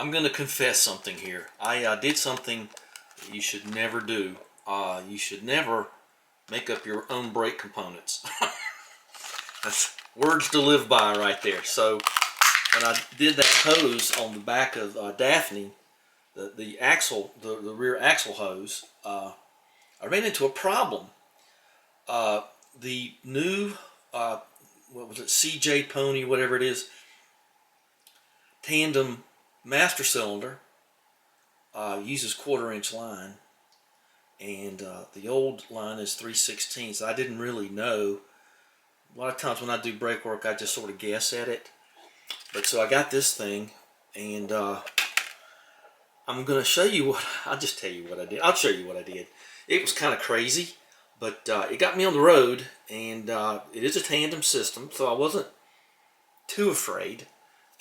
I'm going to confess something here. I did something that you should never do. You should never make up your own brake components. That's words to live by right there. So when I did that hose on the back of Daphne, the axle, the rear axle hose, I ran into a problem. The new, what was it, CJ Pony, whatever it is, tandem master cylinder uses 1/4-inch line, and the old line is 3/16. I didn't really know. A lot of times when I do brake work, I just sort of guess at it. But so I got this thing, and I'm going to show you what, I'll just tell you what I did. I'll show you what I did. It was kind of crazy, but it got me on the road, and it is a tandem system, so I wasn't too afraid.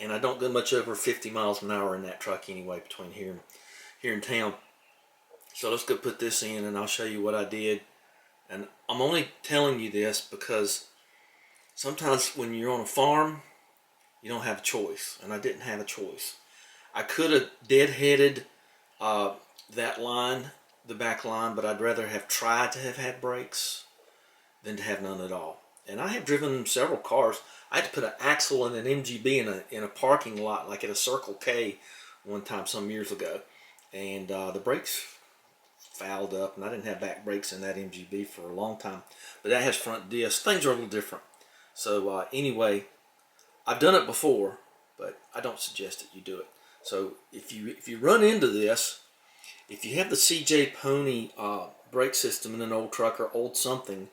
And I don't go much over 50 miles an hour in that truck anyway, between here in town. So let's go put this in, and I'll show you what I did. And I'm only telling you this because sometimes when you're on a farm, you don't have a choice, and I didn't have a choice. I could have deadheaded that line, the back line, but I'd rather have tried to have had brakes than to have none at all. And I have driven several cars. I had to put an axle and an MGB in a parking lot, like at a Circle K one time some years ago. And the brakes fouled up, and I didn't have back brakes in that MGB for a long time. But that has front discs. Things are a little different. So anyway, I've done it before, but I don't suggest that you do it. So if you run into this, if you have the CJ Pony brake system in an old truck or old something,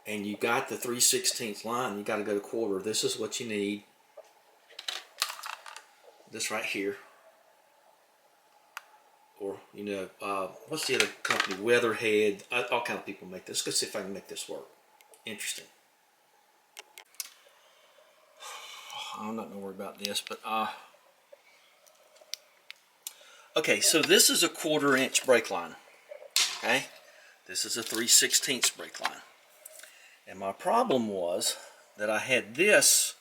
and you got the 3/16 line, you got to go to 1/4. This is what you need. This right here. Or, you know, what's the other company? Weatherhead. All kind of people make this. Let's see if I can make this work. Interesting. I'm not going to worry about this, but okay, so this is a 1/4-inch brake line. Okay, this is a 3/16 brake line. And my problem was that I had this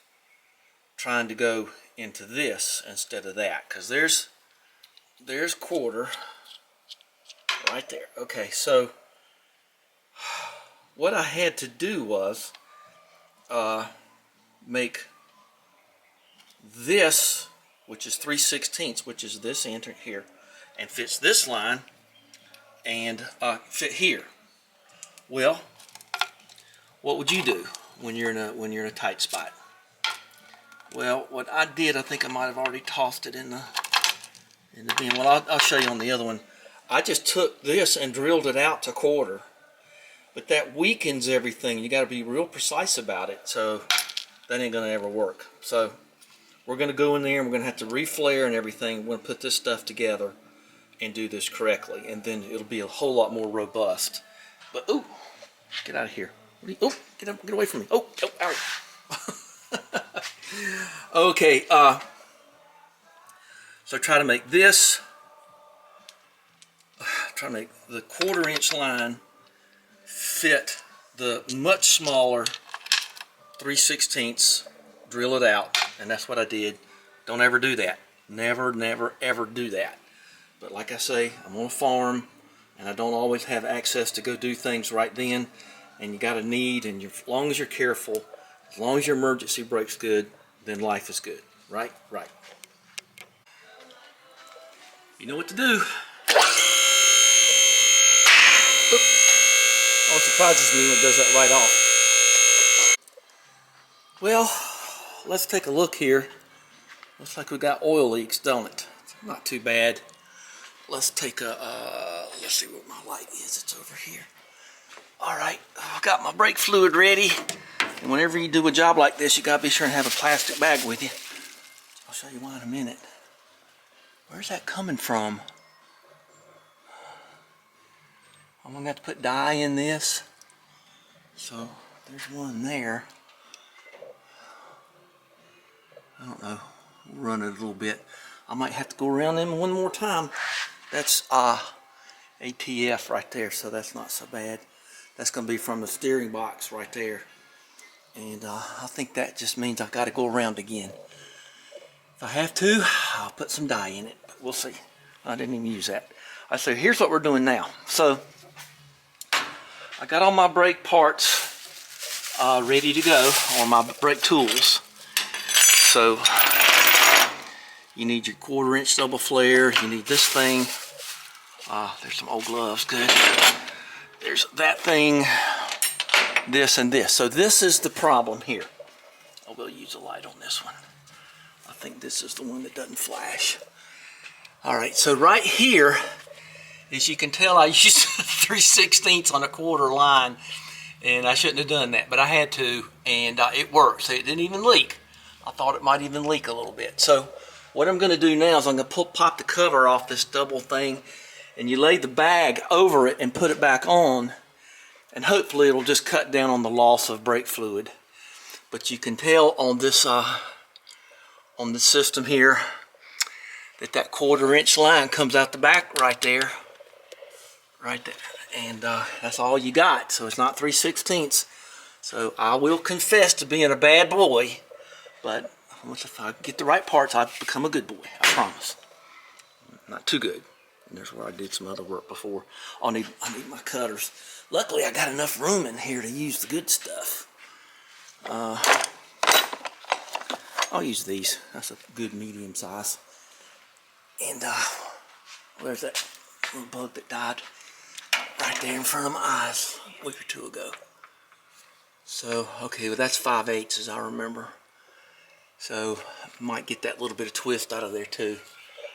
trying to go into this instead of that, because there's 1/4 right there. Okay, so what I had to do was make this, which is 3/16, which is this end here, and fits this line, and fit here. Well, what would you do when you're in a tight spot? Well, what I did, I think I might have already tossed it in the bin. Well, I'll show you on the other one. I just took this and drilled it out to 1/4, but that weakens everything. You got to be real precise about it, so that ain't gonna ever work. So we're gonna go in there, and we're gonna have to reflare and everything. We're gonna put this stuff together and do this correctly, and then it'll be a whole lot more robust. But ooh, get out of here! Oh, get away from me! Oh, ow! Okay, so try to make this. Try to make the 1/4-inch line fit the much smaller 3/16. Drill it out, and that's what I did. Don't ever do that. Never, never, ever do that. But like I say, I'm on a farm, and I don't always have access to go do things right then. And you got a need, and as long as you're careful, as long as your emergency brake's good, then life is good. Right? Right. You know what to do. Oh, it surprises me when it does that right off. Well, let's take a look here. Looks like we got oil leaks, don't it? Not too bad. Let's take a, let's see where my light is. It's over here. All right, I've got my brake fluid ready. And whenever you do a job like this, you gotta be sure and have a plastic bag with you. I'll show you why in a minute. Where's that coming from? I'm gonna have to put dye in this. So there's one there. I don't know, we'll run it a little bit. I might have to go around them one more time. That's ATF right there, so that's not so bad. That's gonna be from the steering box right there. And I think that just means I gotta go around again. If I have to, I'll put some dye in it. we'll see. I didn't even use that. All right, so here's what we're doing now. So I got all my brake parts ready to go, or my brake tools. So you need your 1/4 inch double flare. You need this thing. There's some old gloves, good. There's that thing, this and this. So this is the problem here. I will use a light on this one. I think this is the one that doesn't flash. All right, so right here, as you can tell, I used 3/16 on a 1/4 line, and I shouldn't have done that, but I had to, and it worked. So it didn't even leak. I thought it might even leak a little bit. So what I'm going to do now is I'm going to pop the cover off this double thing, and you lay the bag over it and put it back on, and hopefully it'll just cut down on the loss of brake fluid. But you can tell on this system here that 1/4 inch line comes out the back right there, and that's all you got. So it's not 3/16. So I will confess to being a bad boy, but if I get the right parts, I become a good boy. I promise. Not too good. And there's where I did some other work before. I need my cutters. Luckily, I got enough room in here to use the good stuff. I'll use these. That's a good medium size. And where's that little bug that died? Right there in front of my eyes a week or two ago. So, okay, well that's 5/8 as I remember. So, I might get that little bit of twist out of there too.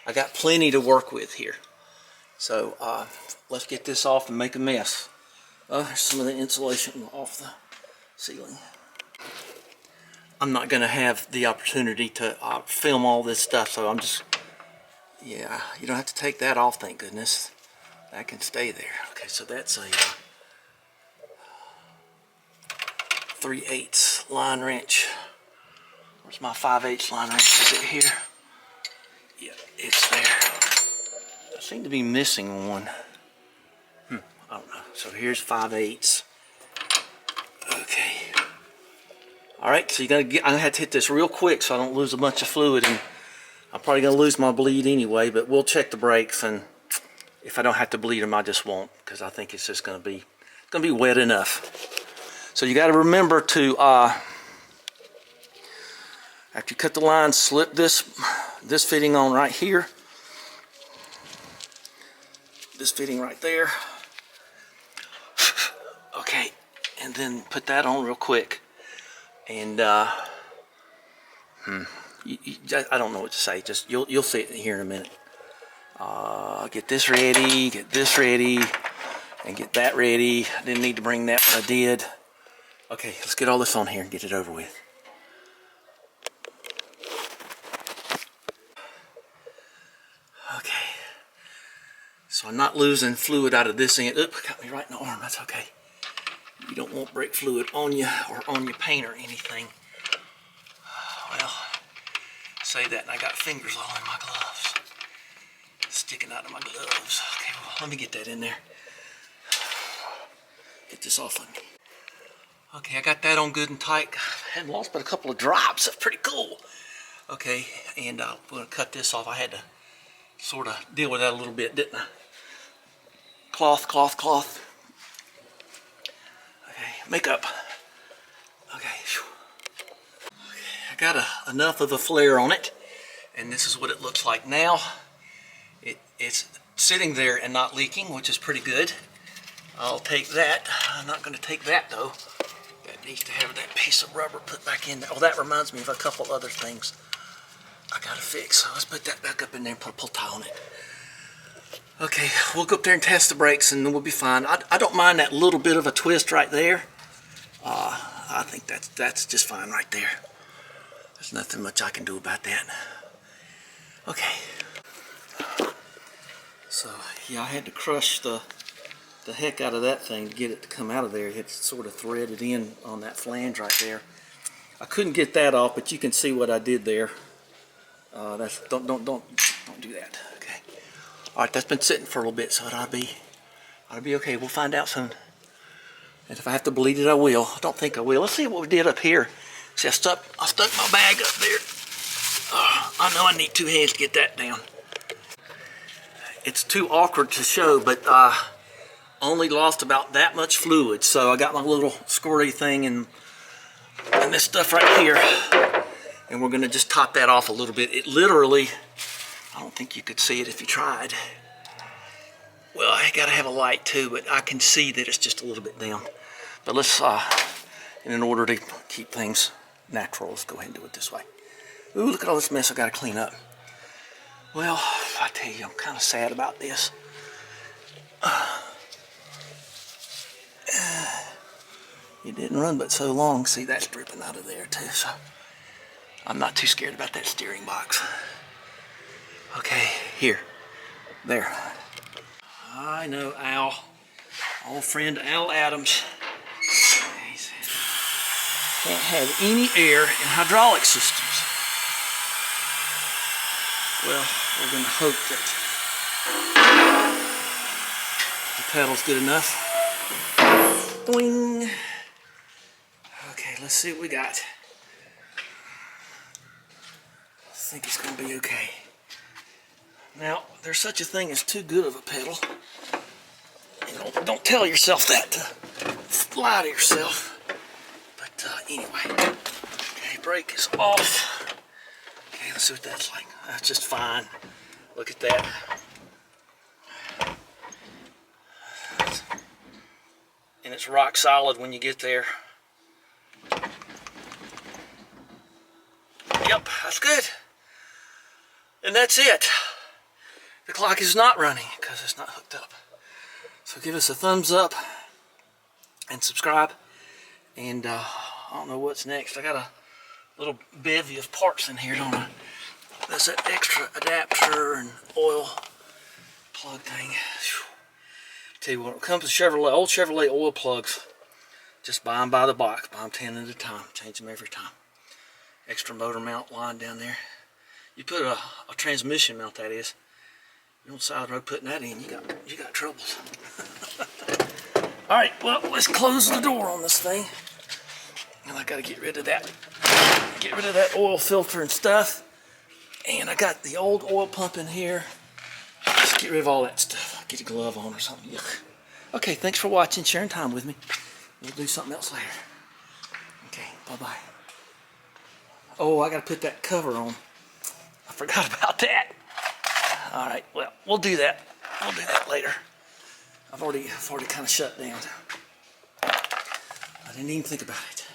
I got plenty to work with here. So, let's get this off and make a mess. There's some of the insulation off the ceiling. I'm not going to have the opportunity to film all this stuff, so I'm just, yeah, you don't have to take that off, thank goodness. That can stay there. Okay, so that's a 3/8 line wrench. Where's my 5/8 line wrench? Is it here? Yeah, it's there. I seem to be missing one. I don't know. So here's 5/8. Okay. All right, so I'm gonna have to hit this real quick so I don't lose a bunch of fluid, and I'm probably gonna lose my bleed anyway. But we'll check the brakes, and if I don't have to bleed them, I just won't, because I think it's just gonna be wet enough. So you got to remember to after you cut the line, slip this fitting on right here. This fitting right there. Okay, and then put that on real quick. And I don't know what to say. Just you'll see it here in a minute. Get this ready, and get that ready. I didn't need to bring that, but I did. Okay, let's get all this on here and get it over with. Okay, so I'm not losing fluid out of this end. Oop, got me right in the arm. That's okay. You don't want brake fluid on you or on your paint or anything. Well, say that, and I got fingers all in my gloves, sticking out of my gloves. Okay, well, let me get that in there. Get this off of me. Okay, I got that on good and tight. I hadn't lost but a couple of drops. That's pretty cool. Okay, and I'm going to cut this off. I had to sort of deal with that a little bit, didn't I? Cloth. Okay, makeup. Okay. I got enough of a flare on it, and this is what it looks like now. It's sitting there and not leaking, which is pretty good. I'll take that. I'm not going to take that though. That needs to have that piece of rubber put back in there. Oh, that reminds me of a couple other things I gotta fix. So let's put that back up in there and put a pull tie on it. Okay, we'll go up there and test the brakes, and then we'll be fine. I don't mind that little bit of a twist right there. I think that's just fine right there. There's nothing much I can do about that. Okay. So yeah, I had to crush the heck out of that thing to get it to come out of there. It's sort of threaded in on that flange right there. I couldn't get that off, but you can see what I did there. Don't do that. Okay. All right, that's been sitting for a little bit, so it ought to be okay. We'll find out soon. And if I have to bleed it, I will. I don't think I will. Let's see what we did up here. See, I stuck my bag up there. I know I need 2 hands to get that down. it's too awkward to show, but only lost about that much fluid. So I got my little squirty thing and this stuff right here, and we're gonna just top that off a little bit. It literally, I don't think you could see it if you tried. Well, I gotta have a light too, but I can see that it's just a little bit down. But let's, in order to keep things natural, let's go ahead and do it this way. Ooh, look at all this mess I gotta clean up. Well, I tell you, I'm kind of sad about this. It didn't run but so long. See, that's dripping out of there too, so I'm not too scared about that steering box. Okay, here, there. I know Al, old friend Al Adams. Can't have any air in hydraulic systems. Well, we're gonna hope that the pedal's good enough. Boing. Okay, let's see what we got. I think it's gonna be okay. Now, there's such a thing as too good of a pedal. You know, don't tell yourself that to lie to yourself. But anyway, okay, brake is off. Okay, let's see what that's like. That's just fine. Look at that. And it's rock solid when you get there. Yep, that's good. And that's it. The clock is not running because it's not hooked up. So give us a thumbs up and subscribe. And I don't know what's next. I got a little bevy of parts in here, don't I? There's that extra adapter and oil plug thing. Whew. Tell you what, when it comes to Chevrolet, old Chevrolet oil plugs, just buy them by the box. Buy them 10 at a time. Change them every time. Extra motor mount line down there. You put a transmission mount, that is. You're on the side of the road putting that in, you got troubles. All right, well, let's close the door on this thing. And I gotta get rid of that. Get rid of that oil filter and stuff. And I got the old oil pump in here. Let's get rid of all that stuff. Get a glove on or something. Yuck. Okay, thanks for watching, sharing time with me. We'll do something else later. Okay, bye-bye. Oh, I gotta put that cover on. I forgot about that. All right, well, we'll do that. We'll do that later. I've already kind of shut down. I didn't even think about it.